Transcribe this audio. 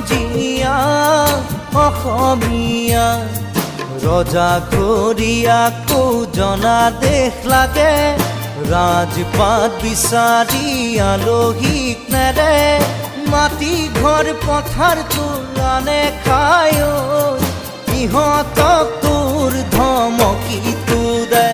জীয়া অসমীয়া ৰজা ঘৰিয়াকো জনা দেশ লাগে ৰাজপাত বিচাৰি আলহীক নেৰে মাটি ঘৰ পথাৰ তোলানে খায় ইহঁতক তোৰ ধমকি